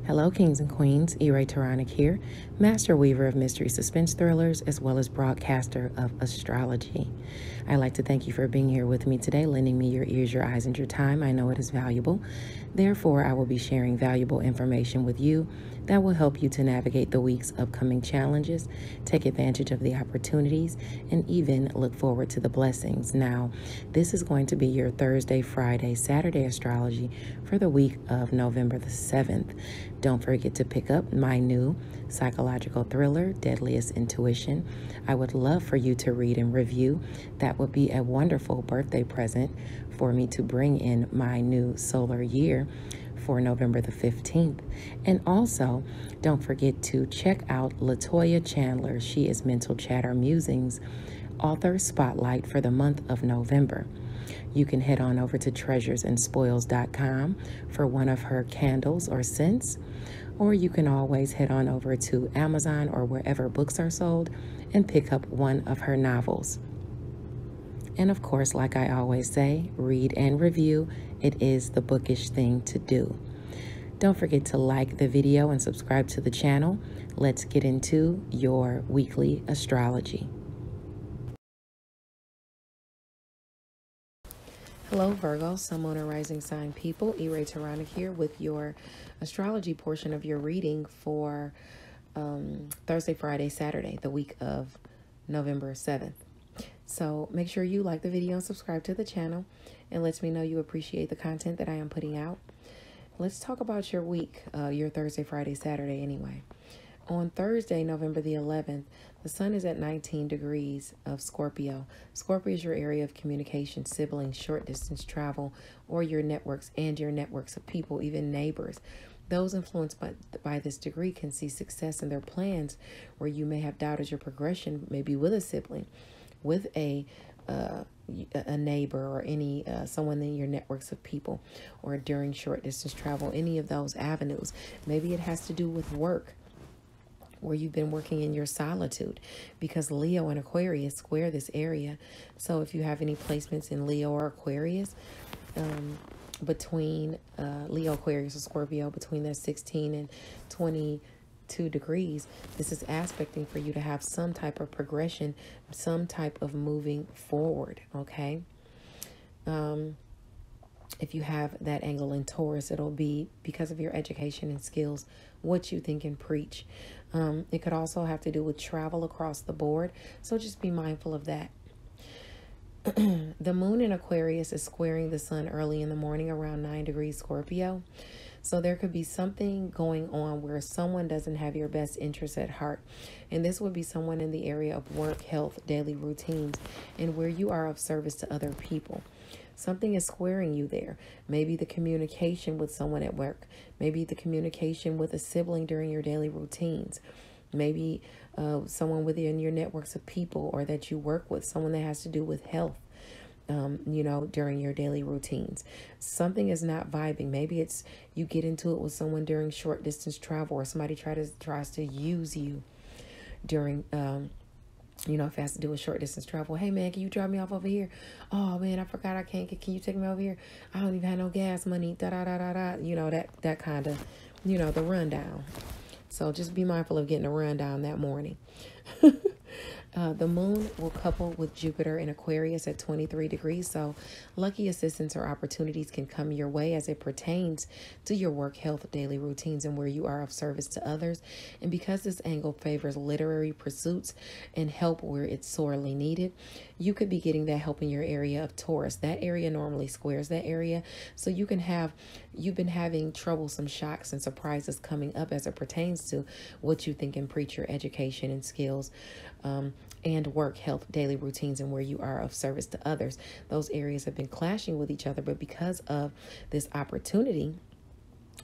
Hello, kings and queens. E-Ray Taronic here, master weaver of mystery suspense thrillers, as well as broadcaster of astrology. I'd like to thank you for being here with me today, lending me your ears, your eyes, and your time. I know it is valuable. Therefore, I will be sharing valuable information with you that will help you to navigate the week's upcoming challenges, take advantage of the opportunities, and even look forward to the blessings. Now, this is going to be your Thursday, Friday, Saturday astrology for the week of November the 7th. Don't forget to pick up my new psychological thriller, Deadliest Intuition. I would love for you to read and review. That would be a wonderful birthday present for me to bring in my new solar year for November the 15th. And also, don't forget to check out Latoya Chandler. She is Mental Chatter Musings author spotlight for the month of November. You can head on over to treasuresandspoils.com for one of her candles or scents, or you can always head on over to Amazon or wherever books are sold and pick up one of her novels. And of course, like I always say, read and review. It is the bookish thing to do. Don't forget to like the video and subscribe to the channel. Let's get into your weekly astrology. Hello, Virgo, Sun, Moon, and Rising sign people. E-Ray Taronic here with your astrology portion of your reading for Thursday, Friday, Saturday, the week of November 7th. So make sure you like the video and subscribe to the channel. It lets me know you appreciate the content that I am putting out. Let's talk about your week, your Thursday, Friday, Saturday anyway. On Thursday, November the 11th, the sun is at 19 degrees of Scorpio. Scorpio is your area of communication, siblings, short distance travel, or your networks and your networks of people, even neighbors. Those influenced by this degree can see success in their plans where you may have doubted your progression, maybe with a sibling, with a neighbor, or any someone in your networks of people, or during short distance travel, any of those avenues. Maybe it has to do with work, where you've been working in your solitude, because Leo and Aquarius square this area. So if you have any placements in Leo or Aquarius, between Leo, Aquarius, or Scorpio, between that 16 and 22 degrees, this is aspecting for you to have some type of progression, some type of moving forward, okay? If you have that angle in Taurus, it'll be because of your education and skills, what you think and preach. It could also have to do with travel across the board, so just be mindful of that. The moon in Aquarius is squaring the sun early in the morning around 9 degrees Scorpio. So there could be something going on where someone doesn't have your best interests at heart. And this would be someone in the area of work, health, daily routines, and where you are of service to other people. Something is squaring you there. Maybe the communication with someone at work. Maybe the communication with a sibling during your daily routines. Maybe someone within your networks of people, or that you work with, someone that has to do with health, during your daily routines. Something is not vibing. Maybe it's you get into it with someone during short distance travel, or somebody tries to use you during if it has to do with short distance travel. Hey man, can you drop me off over here? Oh man, I forgot I can't. Can you take me over here? I don't even have no gas money. Da da da da da. That kind of, the rundown. So just be mindful of getting a rundown that morning. The moon will couple with Jupiter in Aquarius at 23 degrees. So lucky assistance or opportunities can come your way as it pertains to your work, health, daily routines, and where you are of service to others. And because this angle favors literary pursuits and help where it's sorely needed, you could be getting that help in your area of Taurus. That area normally squares that area. So you've been having troublesome shocks and surprises coming up as it pertains to what you think and preach, your education and skills, and work, health, daily routines, and where you are of service to others. Those areas have been clashing with each other, but because of this opportunity,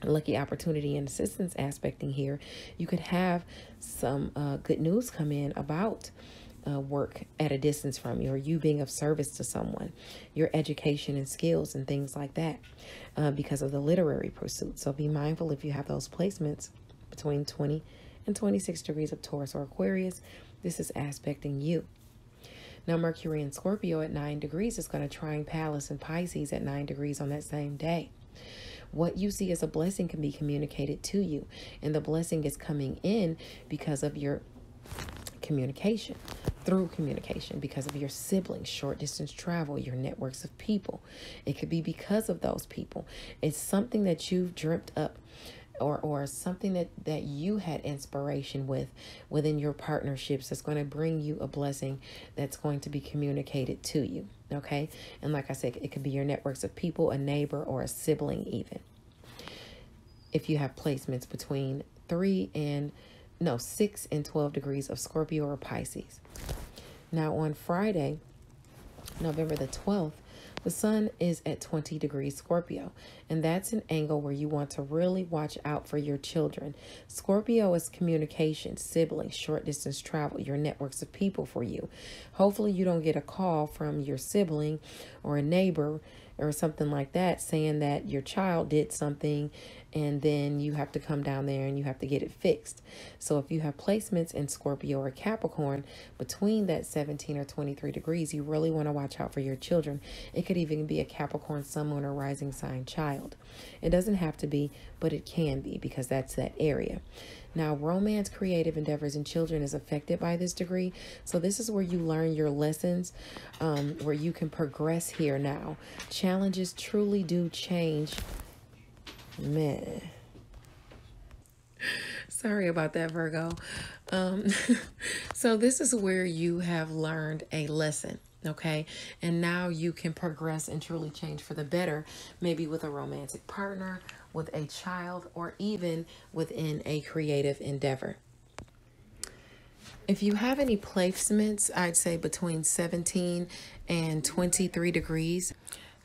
lucky opportunity and assistance aspecting here, you could have some good news come in about work at a distance from you, or you being of service to someone, your education and skills and things like that, because of the literary pursuit. So be mindful if you have those placements between 20 and 26 degrees of Taurus or Aquarius. This is aspecting you. Now, Mercury in Scorpio at 9 degrees is going to trine Pallas and Pisces at 9 degrees on that same day. What you see as a blessing can be communicated to you. And the blessing is coming in because of your communication, through communication, because of your siblings, short distance travel, your networks of people. It could be because of those people. It's something that you've dreamt up, or something that you had inspiration with within your partnerships that's going to bring you a blessing that's going to be communicated to you. Okay. And like I said, it could be your networks of people, a neighbor, or a sibling even. If you have placements between 6 and 12 degrees of Scorpio or Pisces. Now on Friday, November the 12th, the sun is at 20 degrees Scorpio, and that's an angle where you want to really watch out for your children. Scorpio is communication, siblings, short distance travel, your networks of people for you. Hopefully you don't get a call from your sibling or a neighbor or something like that saying that your child did something and then you have to come down there and you have to get it fixed. So if you have placements in Scorpio or Capricorn between that 17 or 23 degrees, you really want to watch out for your children. It could even be a Capricorn, Sun, Moon, or Rising sign child. It doesn't have to be, but it can be because that's that area. Now, romance, creative endeavors, and children is affected by this degree. So this is where you learn your lessons, where you can progress here now. Challenges truly do change. Man. Sorry about that, Virgo. So this is where you have learned a lesson. Okay. And now you can progress and truly change for the better, maybe with a romantic partner, with a child, or even within a creative endeavor. If you have any placements, I'd say between 17 and 23 degrees.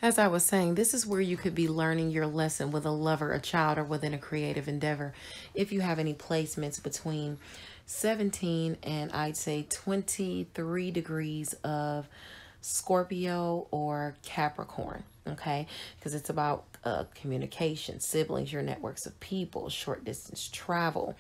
As I was saying, this is where you could be learning your lesson with a lover, a child, or within a creative endeavor. If you have any placements between 17 and I'd say 23 degrees of Scorpio or Capricorn, okay? Because it's about communication, siblings, your networks of people, short distance travel,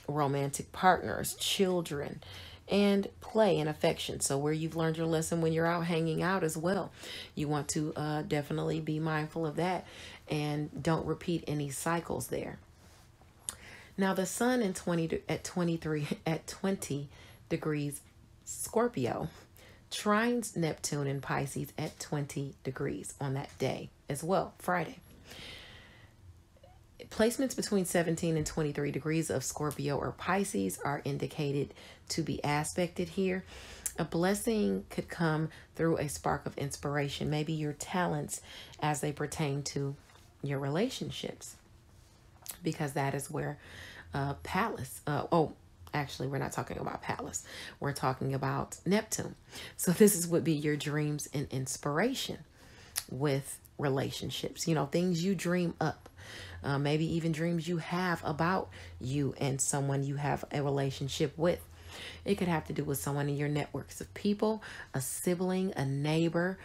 romantic partners, children, and play and affection. So where you've learned your lesson when you're out hanging out as well. You want to definitely be mindful of that and don't repeat any cycles there. Now the sun at 20 degrees Scorpio trines Neptune in Pisces at 20 degrees on that day as well, Friday. Placements between 17 and 23 degrees of Scorpio or Pisces are indicated to be aspected here. A blessing could come through a spark of inspiration, maybe your talents as they pertain to your relationships, because that is where actually, we're not talking about Pallas. We're talking about Neptune. So this would be your dreams and inspiration with relationships, things you dream up. Maybe even dreams you have about you and someone you have a relationship with. It could have to do with someone in your networks of people, a sibling, a neighbor.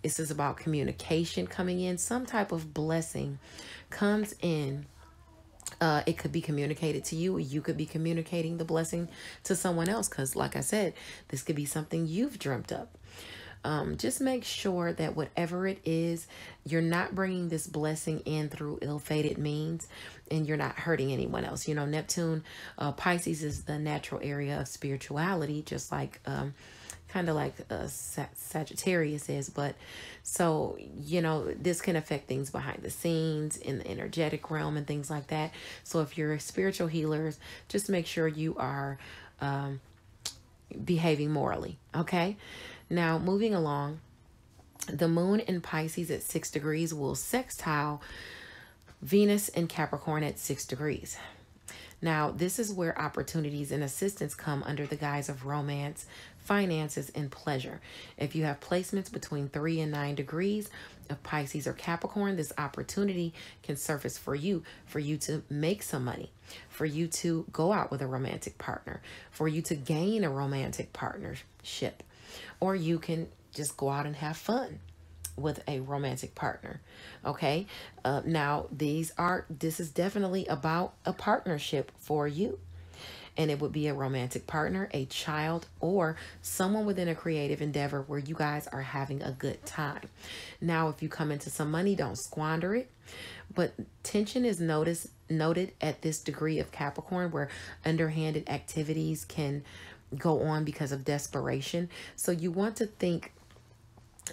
This is about communication coming in. Some type of blessing comes in. It could be communicated to you, or you could be communicating the blessing to someone else. Because like I said, this could be something you've dreamt up. Just make sure that whatever it is, you're not bringing this blessing in through ill-fated means, and you're not hurting anyone else. Neptune, Pisces is the natural area of spirituality, just like, kind of like Sagittarius is. But so, this can affect things behind the scenes in the energetic realm and things like that. So if you're spiritual healers, just make sure you are behaving morally. Okay. Now, moving along, the moon in Pisces at 6 degrees will sextile Venus in Capricorn at 6 degrees. Now, this is where opportunities and assistance come under the guise of romance, finances, and pleasure. If you have placements between 3 and 9 degrees of Pisces or Capricorn, this opportunity can surface for you to make some money, for you to go out with a romantic partner, for you to gain a romantic partnership. Or you can just go out and have fun with a romantic partner. Okay. Now this is definitely about a partnership for you. and it would be a romantic partner, a child, or someone within a creative endeavor where you guys are having a good time. Now, if you come into some money, don't squander it. But tension is noted at this degree of Capricorn, where underhanded activities can go on because of desperation. So you want to think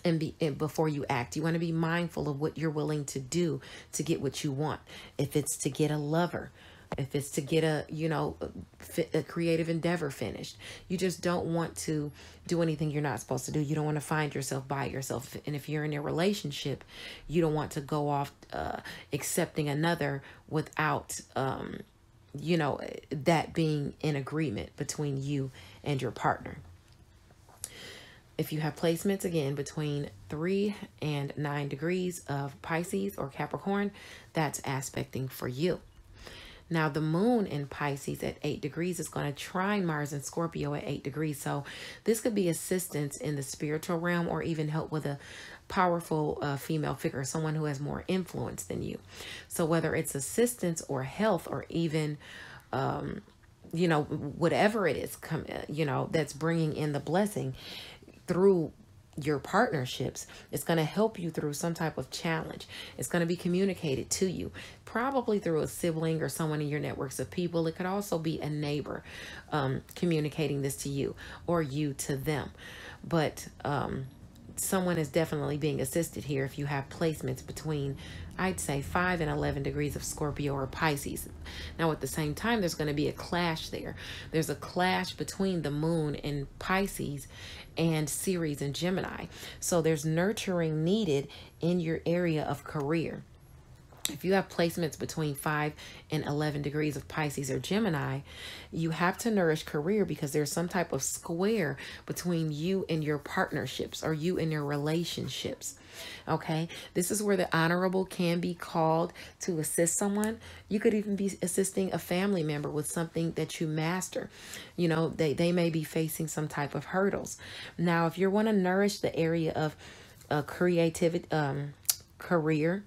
and before you act. You want to be mindful of what you're willing to do to get what you want. If it's to get a lover, if it's to get a creative endeavor finished, you just don't want to do anything you're not supposed to do. You don't want to find yourself by yourself. And if you're in a relationship, you don't want to go off accepting another without that being in agreement between you and your partner. If you have placements, again, between 3 and 9 degrees of Pisces or Capricorn, that's aspecting for you. Now, the moon in Pisces at 8 degrees is going to trine Mars and Scorpio at 8 degrees. So this could be assistance in the spiritual realm, or even help with a powerful female figure, someone who has more influence than you. So whether it's assistance or health, or even whatever it is, that's bringing in the blessing through your partnerships, it's going to help you through some type of challenge. It's going to be communicated to you, probably through a sibling or someone in your networks of people. It could also be a neighbor communicating this to you, or you to them. But someone is definitely being assisted here if you have placements between, I'd say, 5 and 11 degrees of Scorpio or Pisces. Now, at the same time, there's going to be a clash there. There's a clash between the moon in Pisces and Ceres in Gemini. So there's nurturing needed in your area of career. If you have placements between 5 and 11 degrees of Pisces or Gemini, you have to nourish career, because there's some type of square between you and your partnerships, or you and your relationships. Okay, this is where the honorable can be called to assist someone. You could even be assisting a family member with something that you master. They may be facing some type of hurdles. Now, if you want to nourish the area of creativity, career,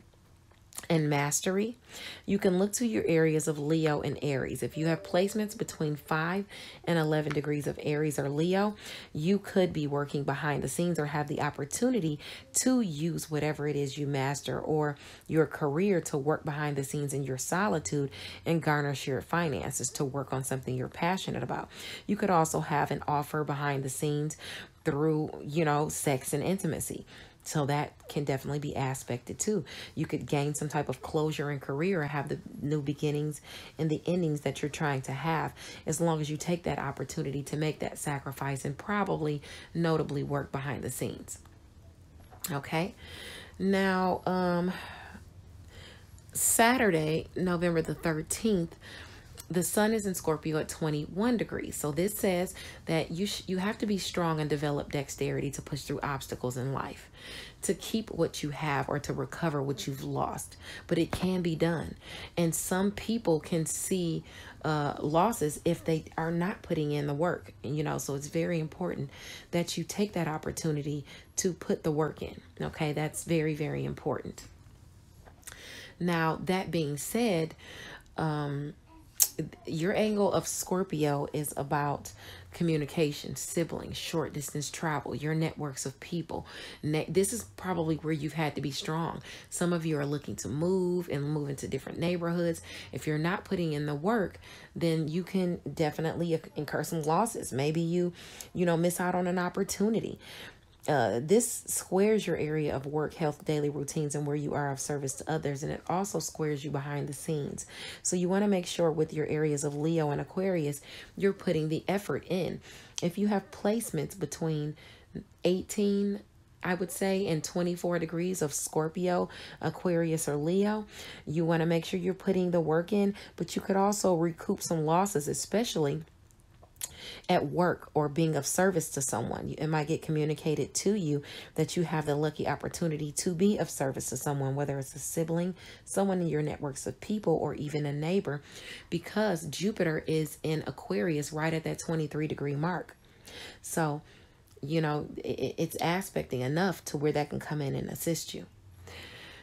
and mastery, you can look to your areas of Leo and Aries. If you have placements between 5 and 11 degrees of Aries or Leo, you could be working behind the scenes, or have the opportunity to use whatever it is you master or your career to work behind the scenes in your solitude and garner your finances to work on something you're passionate about. You could also have an offer behind the scenes through, sex and intimacy. So that can definitely be aspected too. You could gain some type of closure in career, or have the new beginnings and the endings that you're trying to have, as long as you take that opportunity to make that sacrifice and probably notably work behind the scenes. Okay. Now, Saturday, November the 13th, the sun is in Scorpio at 21 degrees. So this says that you have to be strong and develop dexterity to push through obstacles in life, to keep what you have, or to recover what you've lost. But it can be done. And some people can see losses if they are not putting in the work. So it's very important that you take that opportunity to put the work in. Okay, that's very, very important. Now, that being said, your angle of Scorpio is about communication, siblings, short distance travel, your networks of people. This is probably where you've had to be strong. Some of you are looking to move into different neighborhoods. If you're not putting in the work, then you can definitely incur some losses. Maybe you miss out on an opportunity. This squares your area of work, health, daily routines, and where you are of service to others. And it also squares you behind the scenes. So you want to make sure with your areas of Leo and Aquarius, you're putting the effort in. If you have placements between 18, I would say, and 24 degrees of Scorpio, Aquarius, or Leo, you want to make sure you're putting the work in. But you could also recoup some losses, especially at work or being of service to someone. It might get communicated to you that you have the lucky opportunity to be of service to someone, whether it's a sibling, someone in your networks of people, or even a neighbor, because Jupiter is in Aquarius right at that 23-degree mark. So, it's aspecting enough to where that can come in and assist you.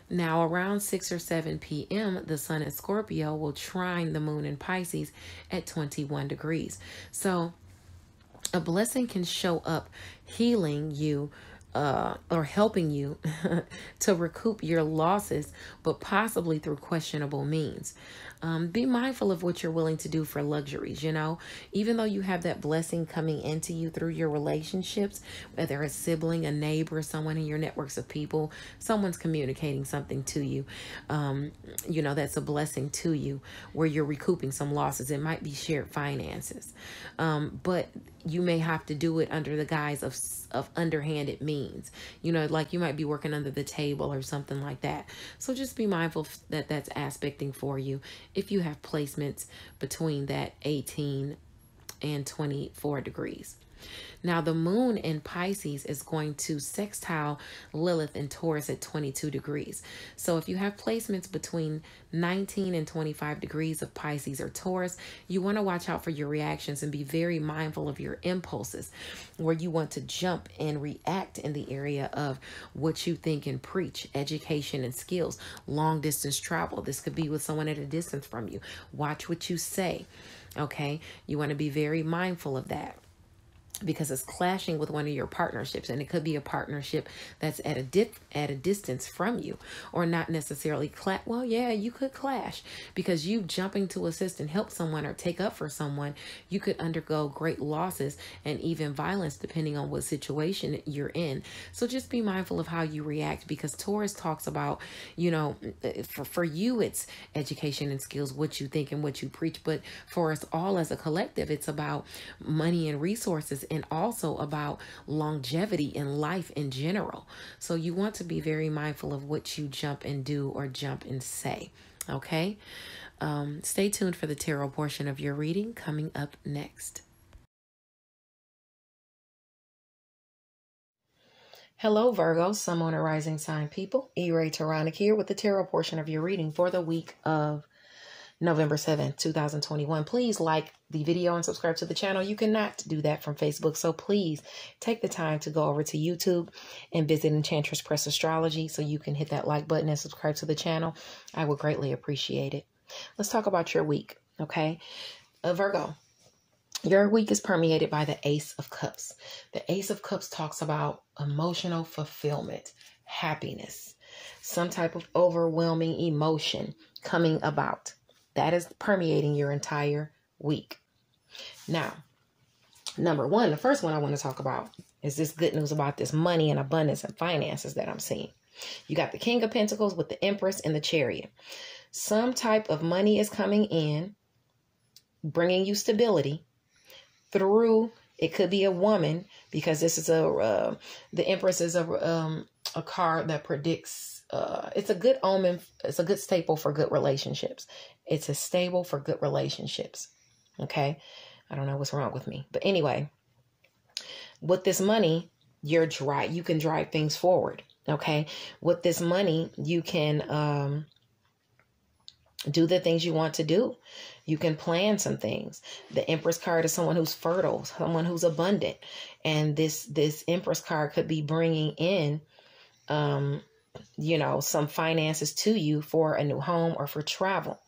Now, around 6 or 7 p.m., the sun in Scorpio will trine the moon in Pisces at 21 degrees. So a blessing can show up healing you or helping you to recoup your losses, but possibly through questionable means. Be mindful of what you're willing to do for luxuries. Even though you have that blessing coming into you through your relationships, whether a sibling, a neighbor, someone in your networks of people, someone's communicating something to you, that's a blessing to you where you're recouping some losses. It might be shared finances, but you may have to do it under the guise of underhanded means. Like you might be working under the table or something like that. So just be mindful that that's aspecting for you if you have placements between that 18 and 24 degrees. Now, the moon in Pisces is going to sextile Lilith in Taurus at 22 degrees. So if you have placements between 19 and 25 degrees of Pisces or Taurus, you want to watch out for your reactions and be very mindful of your impulses, where you want to jump and react in the area of what you think and preach, education and skills, long distance travel. This could be with someone at a distance from you. Watch what you say. Okay. You want to be very mindful of that, because it's clashing with one of your partnerships, and it could be a partnership that's at a distance from you, or not necessarily well, yeah, you could clash, because you jumping to assist and help someone or take up for someone, you could undergo great losses and even violence depending on what situation you're in. So just be mindful of how you react, because Taurus talks about, for you, it's education and skills, what you think and what you preach. But for us all as a collective, it's about money and resources, and also about longevity in life in general. So you want to be very mindful of what you jump and do or jump and say. Okay. Stay tuned for the tarot portion of your reading coming up next. Hello, Virgo, Sun, Moon, or Rising sign people. E-Ray Taronic here with the tarot portion of your reading for the week of November 7th, 2021. Please like the video and subscribe to the channel. You cannot do that from Facebook, so please take the time to go over to YouTube and visit Enchantress Press Astrology so you can hit that like button and subscribe to the channel. I would greatly appreciate it. Let's talk about your week, okay? Virgo, your week is permeated by the Ace of Cups. The Ace of Cups talks about emotional fulfillment, happiness, some type of overwhelming emotion coming about. That is permeating your entire week. Now, number one, the first one I want to talk about is this good news about this money and abundance and finances that I'm seeing. You got the King of Pentacles with the Empress and the Chariot. Some type of money is coming in, bringing you stability through, it could be a woman, because this is the Empress is a card that predicts, it's a good omen. It's a good staple for good relationships. It's a stable for good relationships. Okay. I don't know what's wrong with me, but anyway, with this money, you can drive things forward. Okay. With this money, you can, do the things you want to do. You can plan some things. The Empress card is someone who's fertile, someone who's abundant. And this Empress card could be bringing in, some finances to you for a new home or for travel.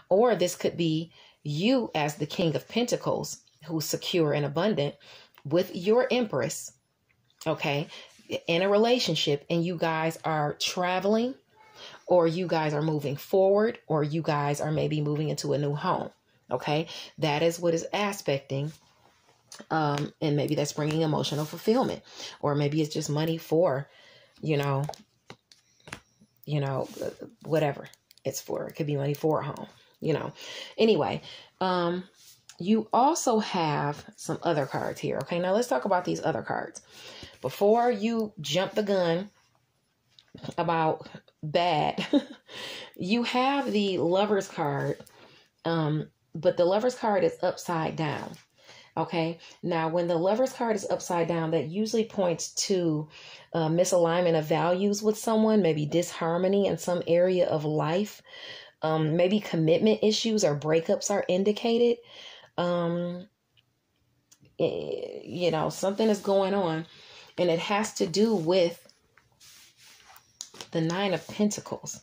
Or this could be you as the King of Pentacles, who's secure and abundant, with your Empress, okay, in a relationship, and you guys are traveling, or you guys are moving forward, or you guys are maybe moving into a new home. Okay. That is what is aspecting. And maybe that's bringing emotional fulfillment, or maybe it's just money for, whatever it's for. It could be money for a home, anyway. You also have some other cards here. Okay. Now let's talk about these other cards before you jump the gun about bad. You have the Lover's card, but the Lover's card is upside down. Okay. Now, when the Lover's card is upside down, that usually points to misalignment of values with someone, maybe disharmony in some area of life. Maybe commitment issues or breakups are indicated. Something is going on, and it has to do with The Nine of Pentacles.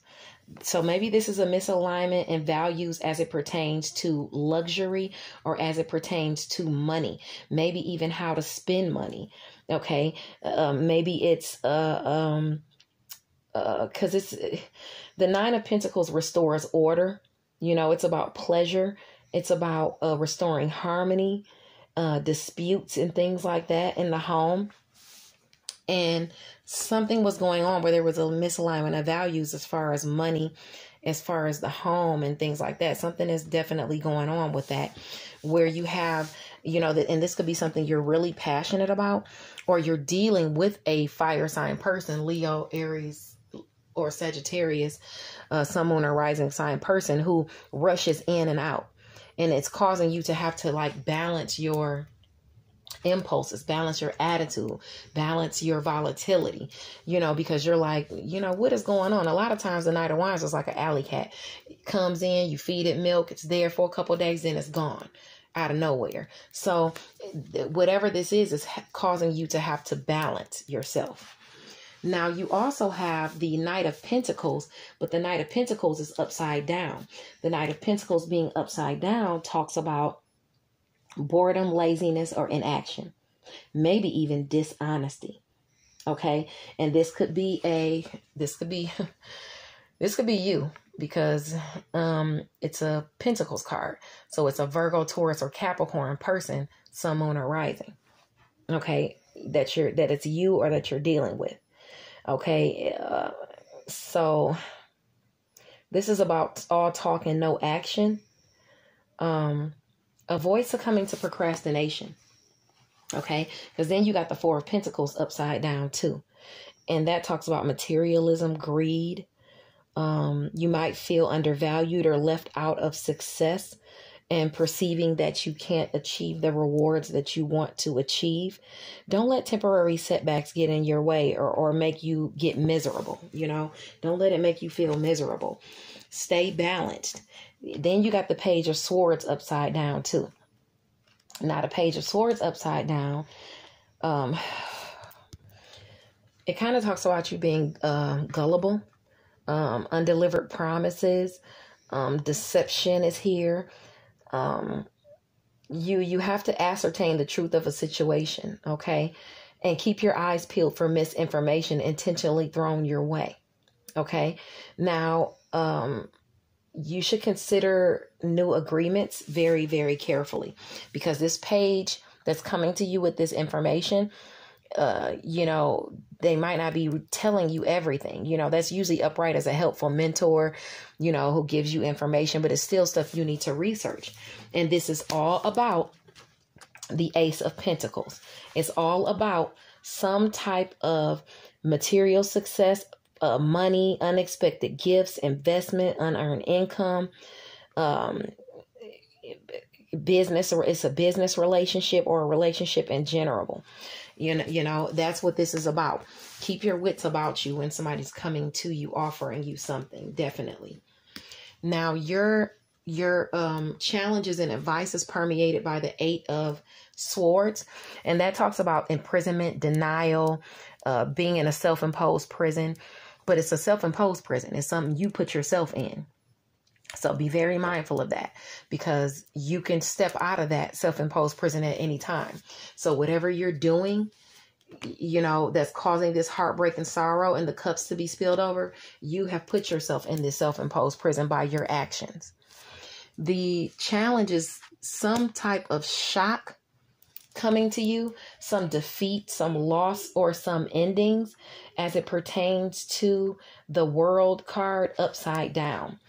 So maybe this is a misalignment in values as it pertains to luxury or as it pertains to money. Maybe even how to spend money. Okay. Maybe it's, because it's the Nine of Pentacles restores order. You know, it's about pleasure. It's about restoring harmony, disputes and things like that in the home. And something was going on where there was a misalignment of values as far as money, as far as the home and things like that. Something is definitely going on with that, where you have, you know, that, and this could be something you're really passionate about, or you're dealing with a fire sign person, Leo, Aries, or Sagittarius, sun, moon, or rising sign person who rushes in and out. And it's causing you to have to like balance your impulses, balance your attitude, balance your volatility, you know, because you're like, you know, what is going on? A lot of times the Knight of Wands is like an alley cat. It comes in, you feed it milk, it's there for a couple of days, then it's gone out of nowhere. So whatever this is causing you to have to balance yourself. Now you also have the Knight of Pentacles, but the Knight of Pentacles is upside down. The Knight of Pentacles being upside down talks about boredom, laziness, or inaction, maybe even dishonesty. Okay. And this could be you, because it's a Pentacles card. So it's a Virgo, Taurus, or Capricorn person, sun, moon, or rising. Okay. That it's you or that you're dealing with. Okay. So this is about all talk and no action. Avoid succumbing to procrastination. Okay. Because then you got the Four of Pentacles upside down too. And that talks about materialism, greed. You might feel undervalued or left out of success and perceiving that you can't achieve the rewards that you want to achieve. Don't let temporary setbacks get in your way or make you get miserable. You know, don't let it make you feel miserable. Stay balanced. Then you got the Page of Swords upside down too. Now the Page of Swords upside down, it kind of talks about you being gullible, undelivered promises, deception is here. You have to ascertain the truth of a situation, okay? And keep your eyes peeled for misinformation intentionally thrown your way, okay? Now, you should consider new agreements very, very carefully, because this page that's coming to you with this information, you know, they might not be telling you everything. You know, that's usually upright as a helpful mentor, you know, who gives you information, but it's still stuff you need to research. And this is all about the Ace of Pentacles. It's all about some type of material success, money, unexpected gifts, investment, unearned income, business, or it's a business relationship or a relationship in general. You know, that's what this is about. Keep your wits about you when somebody's coming to you, offering you something. Definitely. Now, your challenges and advice is permeated by the Eight of Swords. And that talks about imprisonment, denial, being in a self-imposed prison. But it's a self-imposed prison. It's something you put yourself in. So be very mindful of that, because you can step out of that self-imposed prison at any time. So whatever you're doing, you know, that's causing this heartbreak and sorrow and the cups to be spilled over, you have put yourself in this self-imposed prison by your actions. The challenge is some type of shock coming to you, some defeat, some loss, or some endings as it pertains to the World card upside down.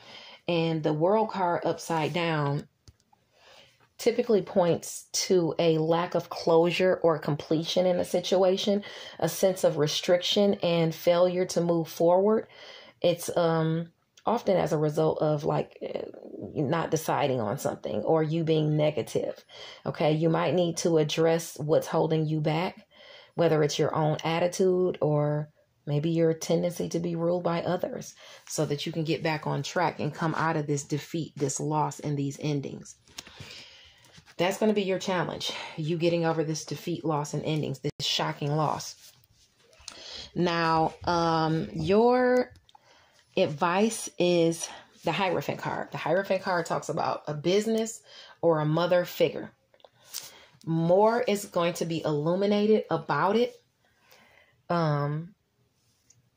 And the World card upside down typically points to a lack of closure or completion in a situation, a sense of restriction and failure to move forward. It's often as a result of like not deciding on something or you being negative. Okay, you might need to address what's holding you back, whether it's your own attitude or maybe your tendency to be ruled by others, so that you can get back on track and come out of this defeat, this loss, and these endings. That's going to be your challenge. You getting over this defeat, loss, and endings, this shocking loss. Now, your advice is the Hierophant card. The Hierophant card talks about a business or a mother figure. More is going to be illuminated about it. And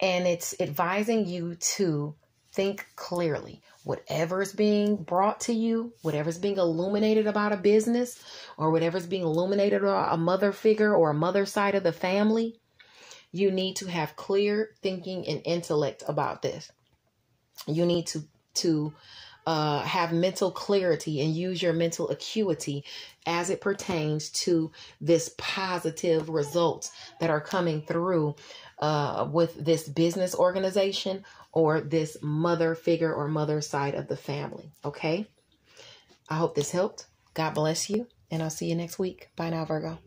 it's advising you to think clearly. Whatever is being brought to you, whatever is being illuminated about a business, or whatever is being illuminated about a mother figure or a mother side of the family, you need to have clear thinking and intellect about this. You need to have mental clarity and use your mental acuity as it pertains to this positive results that are coming through with this business organization or this mother figure or mother side of the family. Okay. I hope this helped. God bless you. And I'll see you next week. Bye now, Virgo.